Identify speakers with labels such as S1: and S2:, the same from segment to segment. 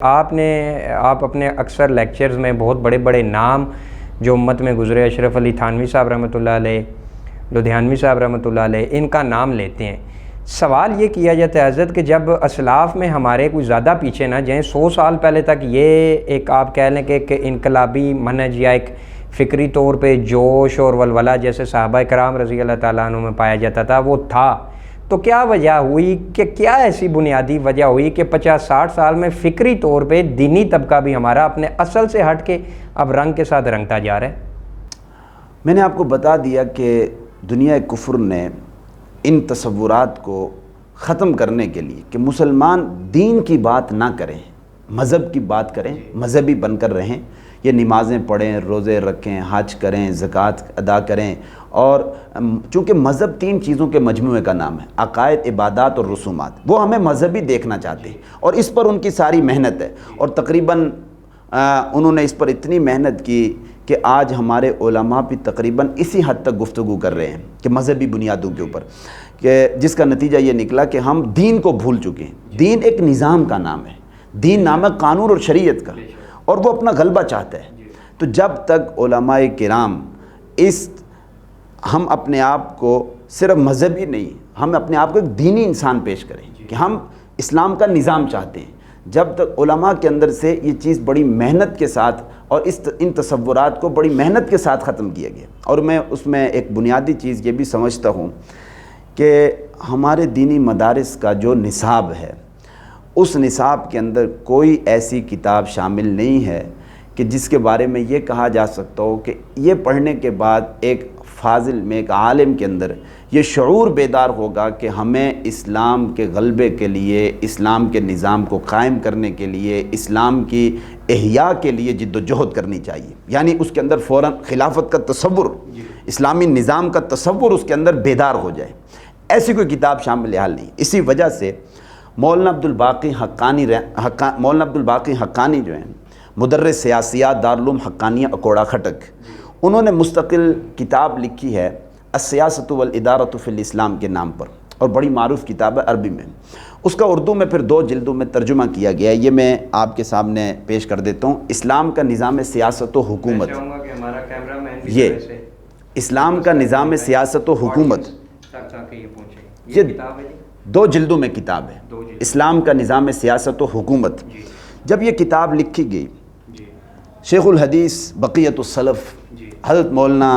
S1: آپ اپنے اکثر لیکچرز میں بہت بڑے بڑے نام جو امت میں گزرے، اشرف علی تھانوی صاحب رحمۃ اللہ علیہ، لدھیانوی صاحب رحمۃ اللہ علیہ، ان کا نام لیتے ہیں۔ سوال یہ کیا جاتا ہے حضرت کہ جب اسلاف میں ہمارے کوئی زیادہ پیچھے نہ جائیں، 100 سال پہلے تک یہ ایک آپ کہہ لیں کہ ایک انقلابی منہج یا ایک فکری طور پہ جوش اور ولولہ جیسے صحابہ کرام رضی اللہ تعالیٰ عنہ میں پایا جاتا تھا، وہ تھا، تو کیا وجہ ہوئی کہ کیا ایسی بنیادی وجہ ہوئی کہ 50-60 سال میں فکری طور پہ دینی طبقہ بھی ہمارا اپنے اصل سے ہٹ کے اب رنگ کے ساتھ رنگتا جا رہا ہے؟
S2: میں نے آپ کو بتا دیا کہ دنیا کفر نے ان تصورات کو ختم کرنے کے لیے کہ مسلمان دین کی بات نہ کریں، مذہب کی بات کریں، مذہبی بن کر رہیں، یہ نمازیں پڑھیں، روزے رکھیں، حج کریں، زکوٰۃ ادا کریں، اور چونکہ مذہب 3 چیزوں کے مجموعے کا نام ہے، عقائد، عبادات اور رسومات، وہ ہمیں مذہبی دیکھنا چاہتے ہیں اور اس پر ان کی ساری محنت ہے، اور تقریباً انہوں نے اس پر اتنی محنت کی کہ آج ہمارے علماء بھی تقریباً اسی حد تک گفتگو کر رہے ہیں کہ مذہبی بنیادوں کے اوپر، کہ جس کا نتیجہ یہ نکلا کہ ہم دین کو بھول چکے ہیں۔ دین ایک نظام کا نام ہے، دین نام ہے قانون اور شریعت کا، اور وہ اپنا غلبہ چاہتا ہے۔ تو جب تک علماء کرام ہم اپنے آپ کو صرف مذہبی نہیں، ہم اپنے آپ کو ایک دینی انسان پیش کریں کہ ہم اسلام کا نظام چاہتے ہیں، جب تک علماء کے اندر سے یہ چیز بڑی محنت کے ساتھ اور ان تصورات کو بڑی محنت کے ساتھ ختم کیا گیا۔ اور میں اس میں ایک بنیادی چیز یہ بھی سمجھتا ہوں کہ ہمارے دینی مدارس کا جو نصاب ہے، اس نصاب کے اندر کوئی ایسی کتاب شامل نہیں ہے کہ جس کے بارے میں یہ کہا جا سکتا ہو کہ یہ پڑھنے کے بعد ایک فاضل میں، ایک عالم کے اندر یہ شعور بیدار ہوگا کہ ہمیں اسلام کے غلبے کے لیے، اسلام کے نظام کو قائم کرنے کے لیے، اسلام کی احیاء کے لیے جد و جہد کرنی چاہیے، یعنی اس کے اندر فوراً خلافت کا تصور، اسلامی نظام کا تصور اس کے اندر بیدار ہو جائے۔ ایسی کوئی کتاب شامل حال نہیں۔ اسی وجہ سے مولانا عبدالباقی حقانی جو ہیں، مدرس سیاسیات دارالعلوم حقانیہ اکوڑا کھٹک، انہوں نے مستقل کتاب لکھی ہے السیاست والادارۃ فی الاسلام کے نام پر، اور بڑی معروف کتاب ہے عربی میں۔ اس کا اردو میں پھر 2 جلدوں میں ترجمہ کیا گیا ہے، یہ میں آپ کے سامنے پیش کر دیتا ہوں۔ اسلام کا نظام سیاست و حکومت، یہ اسلام کا نظام سیاست و حکومت، یہ 2 جلدوں میں کتاب ہے، اسلام کا نظام سیاست و حکومت۔ جب یہ کتاب لکھی گئی، شیخ الحدیث بقیت السلف حضرت مولانا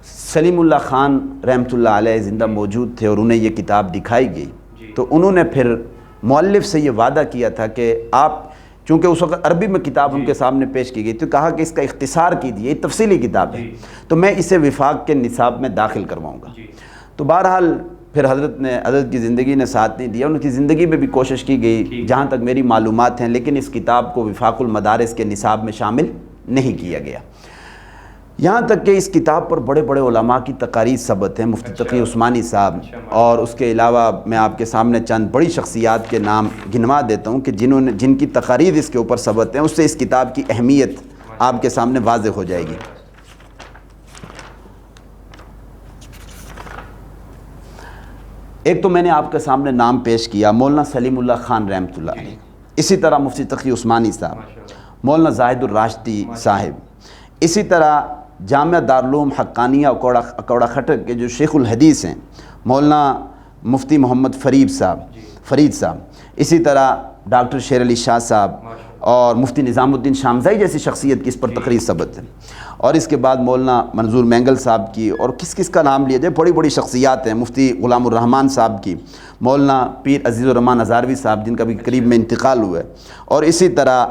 S2: سلیم اللہ خان رحمۃ اللہ علیہ زندہ موجود تھے، اور انہیں یہ کتاب دکھائی گئی، تو انہوں نے پھر مؤلف سے یہ وعدہ کیا تھا کہ آپ، چونکہ اس وقت عربی میں کتاب ان کے سامنے پیش کی گئی، تو کہا کہ اس کا اختصار کیجیے، یہ تفصیلی کتاب ہے، تو میں اسے وفاق کے نصاب میں داخل کرواؤں گا۔ تو بہرحال پھر حضرت کی زندگی نے ساتھ نہیں دیا، ان کی زندگی میں بھی کوشش کی گئی جہاں تک میری معلومات ہیں، لیکن اس کتاب کو وفاق المدارس کے نصاب میں شامل نہیں کیا گیا۔ یہاں تک کہ اس کتاب پر بڑے بڑے علماء کی تقاریر ثبت ہیں، مفتی تقی عثمانی صاحب، اور اس کے علاوہ میں آپ کے سامنے چند بڑی شخصیات کے نام گنوا دیتا ہوں کہ جن کی تقاریر اس کے اوپر ثبت ہیں، اس سے اس کتاب کی اہمیت آپ کے سامنے واضح ہو جائے گی۔ ایک تو میں نے آپ کے سامنے نام پیش کیا مولانا سلیم اللہ خان رحمۃ اللہ علیہ، اسی طرح مفتی تقی عثمانی صاحب، مولانا زاہد الراشدی صاحب، اسی طرح جامعہ دارالعلوم حقانیہ اکوڑا کھٹک کے جو شیخ الحدیث ہیں مولانا مفتی محمد فرید صاحب، اسی طرح ڈاکٹر شیر علی شاہ صاحب اور مفتی نظام الدین شامزائی جیسی شخصیت کی اس پر تقریر ثبت ہے، اور اس کے بعد مولانا منظور مینگل صاحب کی، اور کس کا نام لیا جائے، بڑی بڑی شخصیات ہیں، مفتی غلام الرحمن صاحب کی، مولانا پیر عزیز الرحمن ہزاروی صاحب جن کا بھی قریب میں انتقال ہوا ہے، اور اسی طرح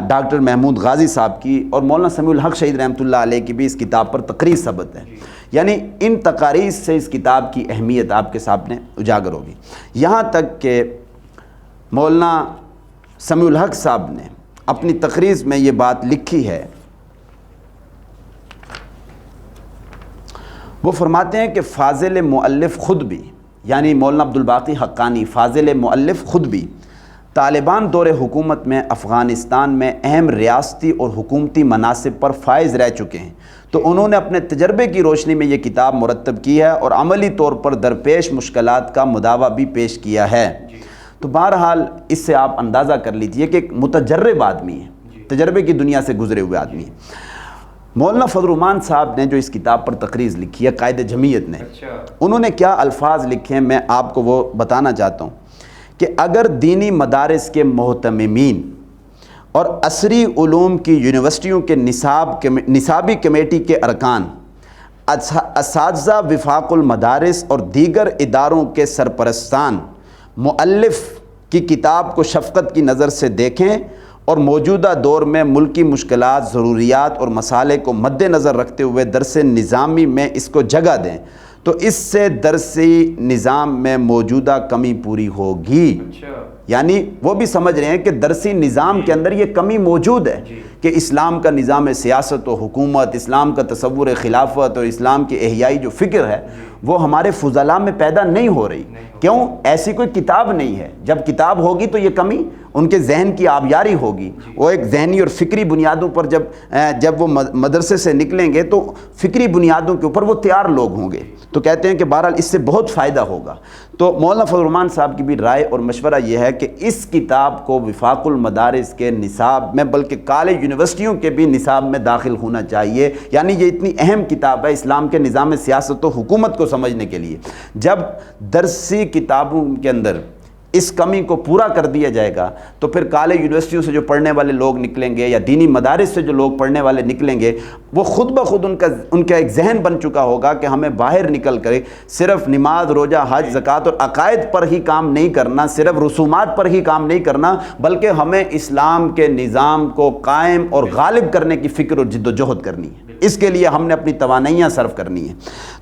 S2: ڈاکٹر محمود غازی صاحب کی، اور مولانا سمیع الحق شہید رحمۃ اللہ علیہ کی بھی اس کتاب پر تقریر ثبت ہے۔ یعنی ان تقاریر سے اس کتاب کی اہمیت آپ کے سامنے اجاگر ہوگی۔ یہاں تک کہ مولانا سمیع الحق صاحب نے اپنی تقریر میں یہ بات لکھی ہے، وہ فرماتے ہیں کہ فاضل مؤلف خود بھی، یعنی مولانا عبدالباقی حقانی فاضل مؤلف خود بھی طالبان دور حکومت میں افغانستان میں اہم ریاستی اور حکومتی مناصب پر فائز رہ چکے ہیں، تو انہوں نے اپنے تجربے کی روشنی میں یہ کتاب مرتب کی ہے اور عملی طور پر درپیش مشکلات کا مداوع بھی پیش کیا ہے۔ تو بہرحال اس سے آپ اندازہ کر لیجئے کہ ایک متجرب آدمی ہے، تجربے کی دنیا سے گزرے ہوئے آدمی ہے۔ مولانا فضل الرحمان صاحب نے جو اس کتاب پر تقریر لکھی ہے قائد جمعیت نے، انہوں نے کیا الفاظ لکھے ہیں میں آپ کو وہ بتانا چاہتا ہوں کہ اگر دینی مدارس کے مہتممین اور عصری علوم کی یونیورسٹیوں کے نصابی کمیٹی کے ارکان، اساتذہ وفاق المدارس اور دیگر اداروں کے سرپرستان مؤلف کی کتاب کو شفقت کی نظر سے دیکھیں اور موجودہ دور میں ملکی مشکلات، ضروریات اور مسائل کو مد نظر رکھتے ہوئے درس نظامی میں اس کو جگہ دیں تو اس سے درسی نظام میں موجودہ کمی پوری ہوگی۔ یعنی وہ بھی سمجھ رہے ہیں کہ درسی نظام کے اندر یہ کمی موجود ہے کہ اسلام کا نظام سیاست و حکومت، اسلام کا تصور خلافت اور اسلام کی احیائی جو فکر ہے وہ ہمارے فضلاء میں پیدا نہیں ہو رہی۔ کیوں؟ ایسی کوئی کتاب نہیں ہے، جب کتاب ہوگی تو یہ کمی ان کے ذہن کی آبیاری ہوگی، وہ ایک ذہنی اور فکری بنیادوں پر جب وہ مدرسے سے نکلیں گے تو فکری بنیادوں کے اوپر وہ تیار لوگ ہوں گے۔ تو کہتے ہیں کہ بہرحال اس سے بہت فائدہ ہوگا۔ تو مولانا فضل الرحمان صاحب کی بھی رائے اور مشورہ یہ ہے کہ اس کتاب کو وفاق المدارس کے نصاب میں بلکہ کالج یونیورسٹیوں کے بھی نصاب میں داخل ہونا چاہیے۔ یعنی یہ اتنی اہم کتاب ہے اسلام کے نظام سیاست و حکومت کو سمجھنے کے لیے۔ جب درسی کتابوں کے اندر اس کمی کو پورا کر دیا جائے گا تو پھر کالج یونیورسٹیوں سے جو پڑھنے والے لوگ نکلیں گے یا دینی مدارس سے جو لوگ پڑھنے والے نکلیں گے وہ خود بخود ان کا ایک ذہن بن چکا ہوگا کہ ہمیں باہر نکل کر صرف نماز، روزہ، حج، زکوٰۃ اور عقائد پر ہی کام نہیں کرنا، صرف رسومات پر ہی کام نہیں کرنا، بلکہ ہمیں اسلام کے نظام کو قائم اور غالب کرنے کی فکر اور جد و جہد کرنی ہے۔ اس کے لیے ہم نے اپنی توانائیاں صرف کرنی ہیں۔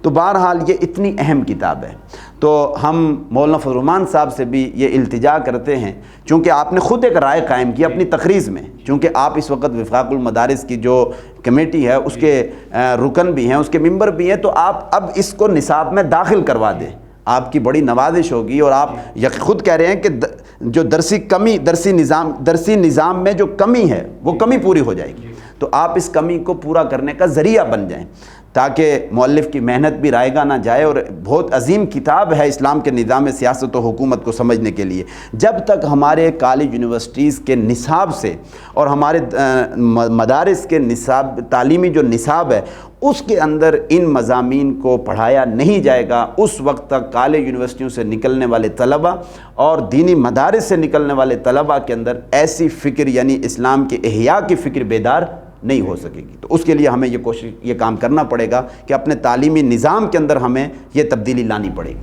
S2: تو بہرحال یہ اتنی اہم کتاب ہے تو ہم مولانا فضل الرحمان صاحب سے بھی یہ التجا کرتے ہیں، چونکہ آپ نے خود ایک رائے قائم کی اپنی تقریر میں، چونکہ آپ اس وقت وفاق المدارس کی جو کمیٹی ہے اس کے رکن بھی ہیں، اس کے ممبر بھی ہیں، تو آپ اب اس کو نصاب میں داخل کروا دیں، آپ کی بڑی نوازش ہوگی۔ اور آپ خود کہہ رہے ہیں کہ جو درسی نظام میں جو کمی ہے وہ کمی پوری ہو جائے گی، تو آپ اس کمی کو پورا کرنے کا ذریعہ بن جائیں تاکہ مؤلف کی محنت بھی رائگاں نہ جائے۔ اور بہت عظیم کتاب ہے اسلام کے نظام سیاست و حکومت کو سمجھنے کے لیے۔ جب تک ہمارے کالج یونیورسٹیز کے نصاب سے اور ہمارے مدارس کے نصاب، تعلیمی جو نصاب ہے اس کے اندر ان مضامین کو پڑھایا نہیں جائے گا، اس وقت تک کالج یونیورسٹیوں سے نکلنے والے طلبہ اور دینی مدارس سے نکلنے والے طلبہ کے اندر ایسی فکر یعنی اسلام کے احیاء کی فکر بیدار نہیں ہو سکے گی۔ تو اس کے لیے ہمیں یہ کام کرنا پڑے گا کہ اپنے تعلیمی نظام کے اندر ہمیں یہ تبدیلی لانی پڑے گی۔